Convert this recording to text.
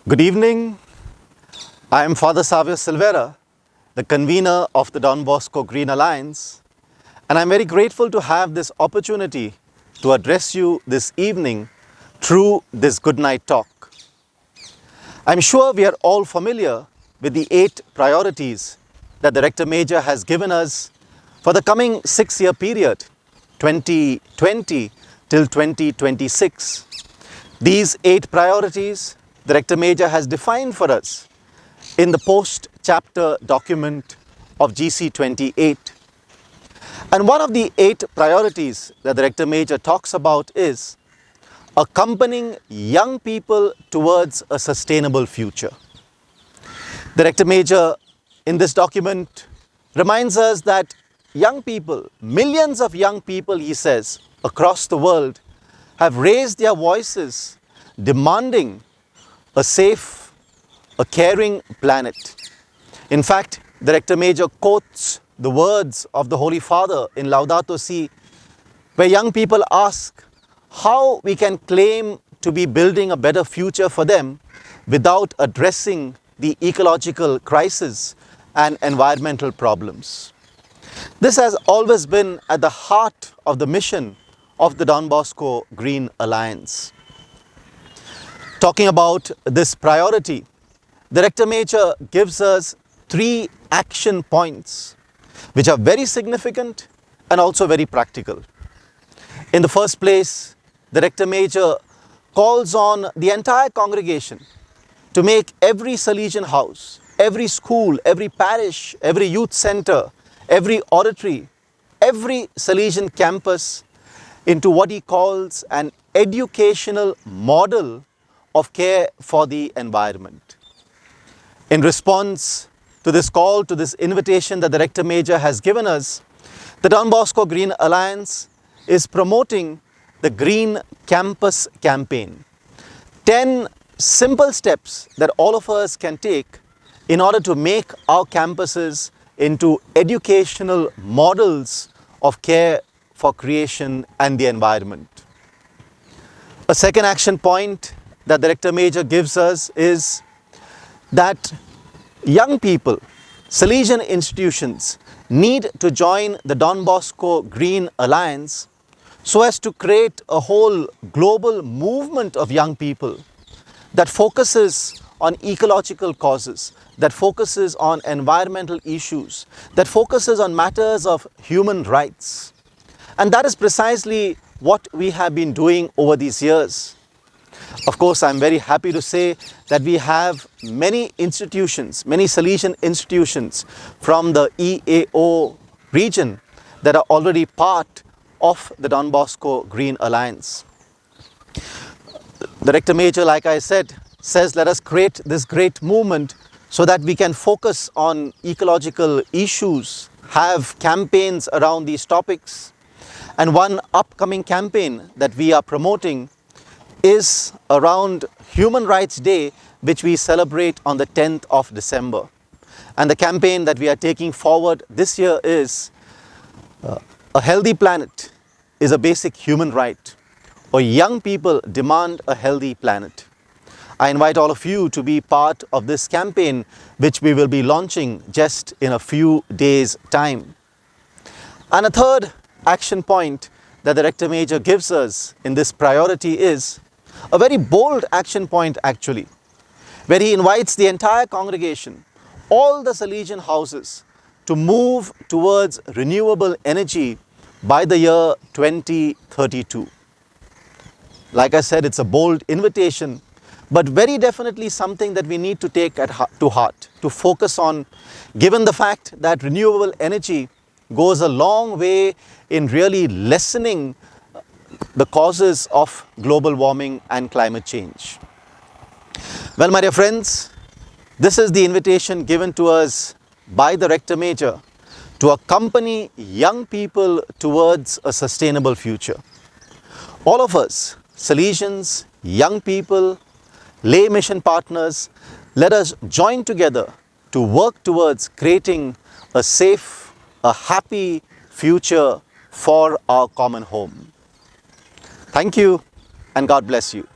Good evening. I am Father Savio Silvera, the convener of the Don Bosco Green Alliance, and I'm very grateful to have this opportunity to address you this evening through this good night talk. I'm sure we are all familiar with the 8 priorities that the Rector Major has given us for the coming 6-year period, 2020 till 2026. These 8 priorities the Rector Major has defined for us in the post-chapter document of GC 28. And one of the 8 priorities that the Rector Major talks about is accompanying young people towards a sustainable future. The Rector Major in this document reminds us that young people, millions of young people, he says, across the world have raised their voices demanding a safe, a caring planet. In fact, the Rector Major quotes the words of the Holy Father in Laudato Si, where young people ask how we can claim to be building a better future for them without addressing the ecological crisis and environmental problems. This has always been at the heart of the mission of the Don Bosco Green Alliance. Talking about this priority, the Rector Major gives us 3 action points which are very significant and also very practical. In the first place, the Rector Major calls on the entire congregation to make every Salesian house, every school, every parish, every youth center, every oratory, every Salesian campus into what he calls an educational model of care for the environment. In response to this call, to this invitation that the Rector Major has given us, the Don Bosco Green Alliance is promoting the Green Campus Campaign. 10 simple steps that all of us can take in order to make our campuses into educational models of care for creation and the environment. A second action point that the Rector Major gives us is that young people, Salesian institutions, need to join the Don Bosco Green Alliance so as to create a whole global movement of young people that focuses on ecological causes, that focuses on environmental issues, that focuses on matters of human rights. And that is precisely what we have been doing over these years. Of course, I'm very happy to say that we have many institutions, many Salesian institutions from the EAO region that are already part of the Don Bosco Green Alliance. The Rector Major, like I said, says let us create this great movement so that we can focus on ecological issues, have campaigns around these topics. And one upcoming campaign that we are promoting is around Human Rights Day, which we celebrate on the 10th of December. And the campaign that we are taking forward this year is a healthy planet is a basic human right, or young people demand a healthy planet. I invite all of you to be part of this campaign, which we will be launching just in a few days' time. And a third action point that the Rector Major gives us in this priority is a very bold action point actually, where he invites the entire congregation, all the Salesian houses, to move towards renewable energy by the year 2032. Like I said, it's a bold invitation, but very definitely something that we need to take to heart, to focus on, given the fact that renewable energy goes a long way in really lessening the causes of global warming and climate change. Well, my dear friends, this is the invitation given to us by the Rector Major to accompany young people towards a sustainable future. All of us, Salesians, young people, lay mission partners, let us join together to work towards creating a safe, a happy future for our common home. Thank you and God bless you.